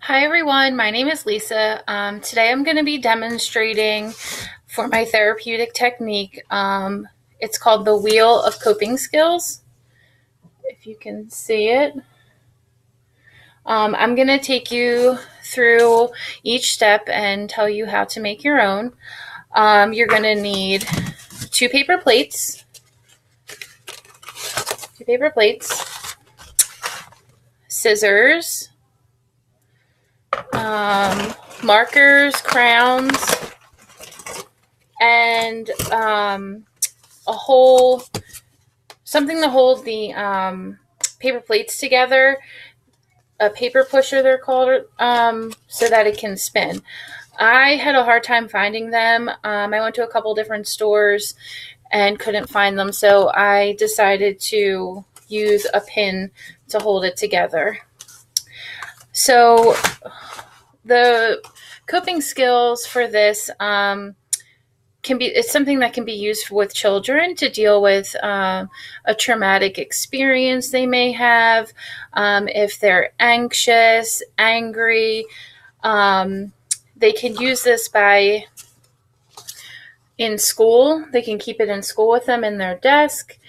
Hi everyone, my name is Lisa. Today I'm going to be demonstrating for my therapeutic technique. It's called the Wheel of Coping Skills, if you can see it. I'm going to take you through each step and tell you how to make your own. You're going to need two paper plates, scissors, markers, crowns, and something to hold the paper plates together, a paper pusher they're called, so that it can spin. I had a hard time finding them. I went to a couple different stores and couldn't find them, so I decided to use a pin to hold it together. So the coping skills for this it's something that can be used with children to deal with a traumatic experience they may have, if they're anxious, angry. They can use this in school. They can keep it in school with them in their desk,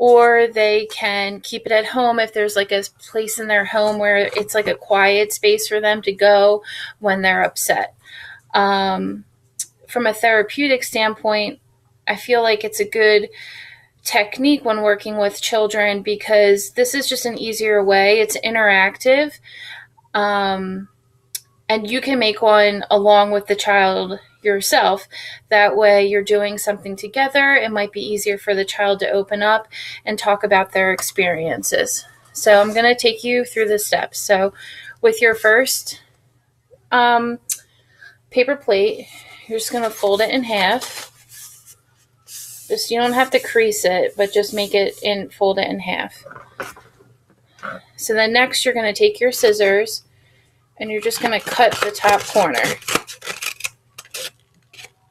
or they can keep it at home if there's like a place in their home where it's like a quiet space for them to go when they're upset. From a therapeutic standpoint, I feel like it's a good technique when working with children because this is just an easier way. It's interactive, and you can make one along with the child yourself. That way you're doing something together. It might be easier for the child to open up and talk about their experiences. So I'm going to take you through the steps. So with your first paper plate, you're just going to fold it in half. You don't have to crease it, but just fold it in half. So then next you're going to take your scissors and you're just going to cut the top corner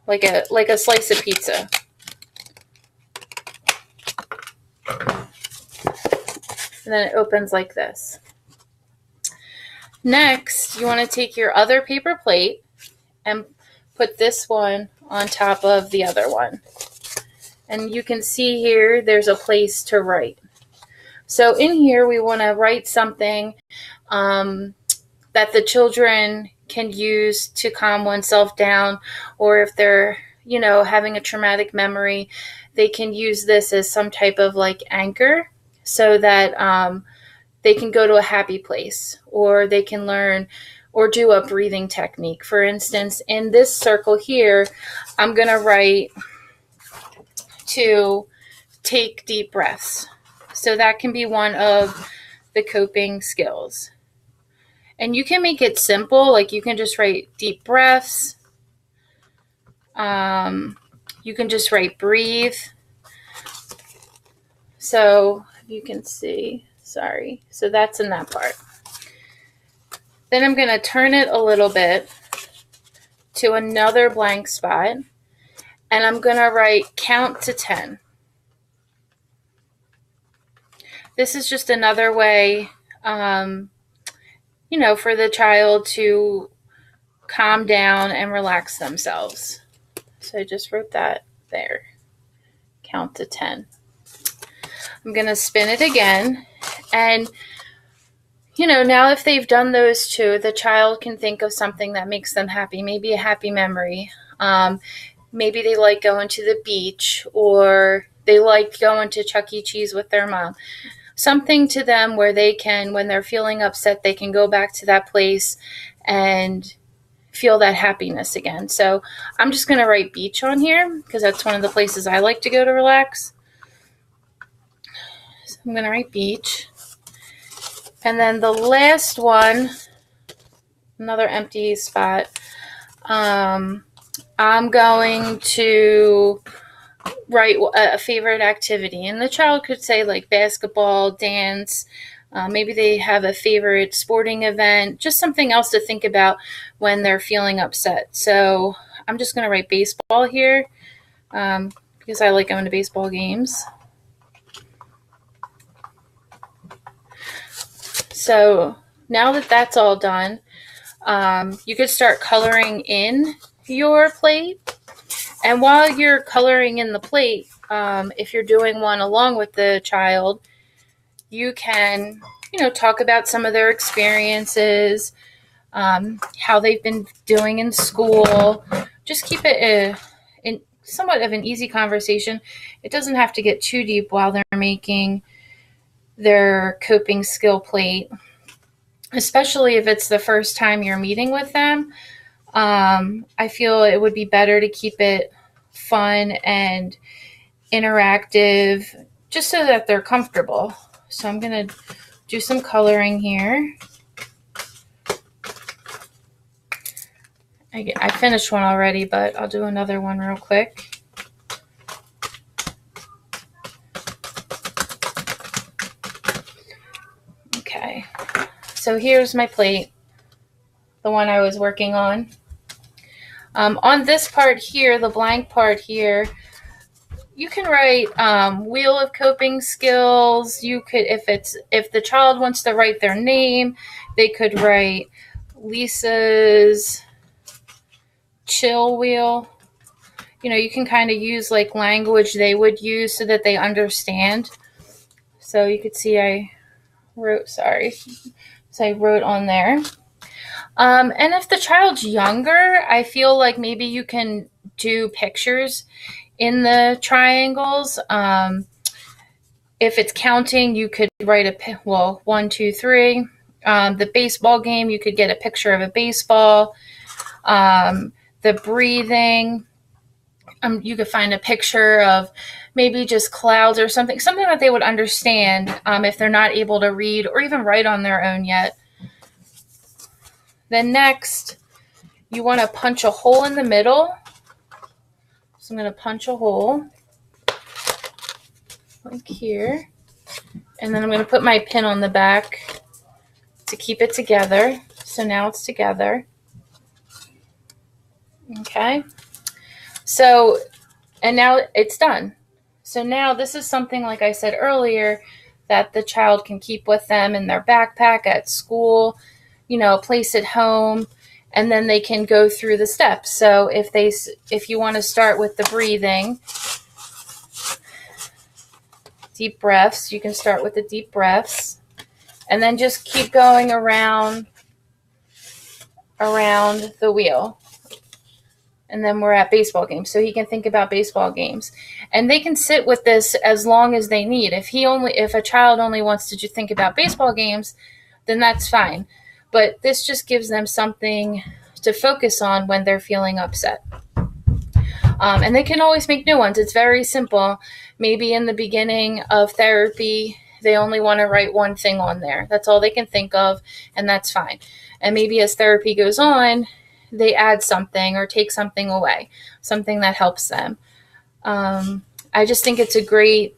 like a slice of pizza. And then it opens like this. Next, you want to take your other paper plate and put this one on top of the other one. And you can see here there's a place to write. So in here we want to write something that the children can use to calm oneself down, or if they're, having a traumatic memory, they can use this as some type of like anchor so that they can go to a happy place, or they can learn or do a breathing technique. For instance, in this circle here, I'm going to write to take deep breaths. So that can be one of the coping skills. And you can make it simple, like you can just write deep breaths. You can just write breathe. So you can see, so that's in that part. Then I'm going to turn it a little bit to another blank spot, and I'm going to write count to 10. This is just another way, for the child to calm down and relax themselves. So I just wrote that there, count to 10. I'm going to spin it again, and now if they've done those two, the child can think of something that makes them happy, maybe a happy memory. Maybe they like going to the beach, or they like going to Chuck E. Cheese with their mom. Something to them where they can, when they're feeling upset, they can go back to that place and feel that happiness again. So I'm just going to write beach on here because that's one of the places I like to go to relax. So I'm going to write beach. And then the last one, another empty spot, I'm going to write a favorite activity. And the child could say like basketball, dance, maybe they have a favorite sporting event, just something else to think about when they're feeling upset. So I'm just going to write baseball here because I like going to baseball games. So now that that's all done, You could start coloring in your plate. And while you're coloring in the plate, if you're doing one along with the child, you can, talk about some of their experiences, how they've been doing in school. Just keep it in somewhat of an easy conversation. It doesn't have to get too deep while they're making their coping skill plate, especially if it's the first time you're meeting with them. I feel it would be better to keep it fun and interactive just so that they're comfortable. So I'm going to do some coloring here. I finished one already, but I'll do another one real quick. Okay, so here's my plate, the one I was working on. On this part here, the blank part here, you can write wheel of coping skills. You could, if the child wants to write their name, they could write Lisa's chill wheel. You can kind of use like language they would use so that they understand. So you could see I wrote on there. And if the child's younger, I feel like maybe you can do pictures in the triangles. If it's counting, you could write 1, 2, 3. The baseball game, you could get a picture of a baseball. The breathing, you could find a picture of maybe just clouds or something that they would understand if they're not able to read or even write on their own yet. Then next, you want to punch a hole in the middle. So I'm going to punch a hole like here. And then I'm going to put my pin on the back to keep it together. So now it's together. Okay. So, and now it's done. So now this is something, like I said earlier, that the child can keep with them in their backpack at school, a place at home, and then they can go through the steps. So if you want to start with the breathing, deep breaths, you can start with the deep breaths, and then just keep going around the wheel. And then we're at baseball games. So he can think about baseball games. And they can sit with this as long as they need. If a child only wants to think about baseball games, then that's fine. But this just gives them something to focus on when they're feeling upset. And they can always make new ones. It's very simple. Maybe in the beginning of therapy, they only want to write one thing on there. That's all they can think of, and that's fine. And maybe as therapy goes on, they add something or take something away, something that helps them. I just think it's a great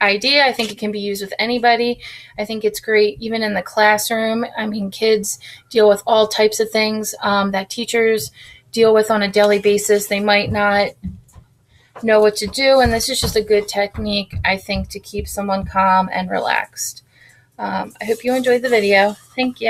idea. I think it can be used with anybody. I think it's great even in the classroom. I mean, kids deal with all types of things that teachers deal with on a daily basis. They might not know what to do, and this is just a good technique, I think, to keep someone calm and relaxed. I hope you enjoyed the video. Thank you.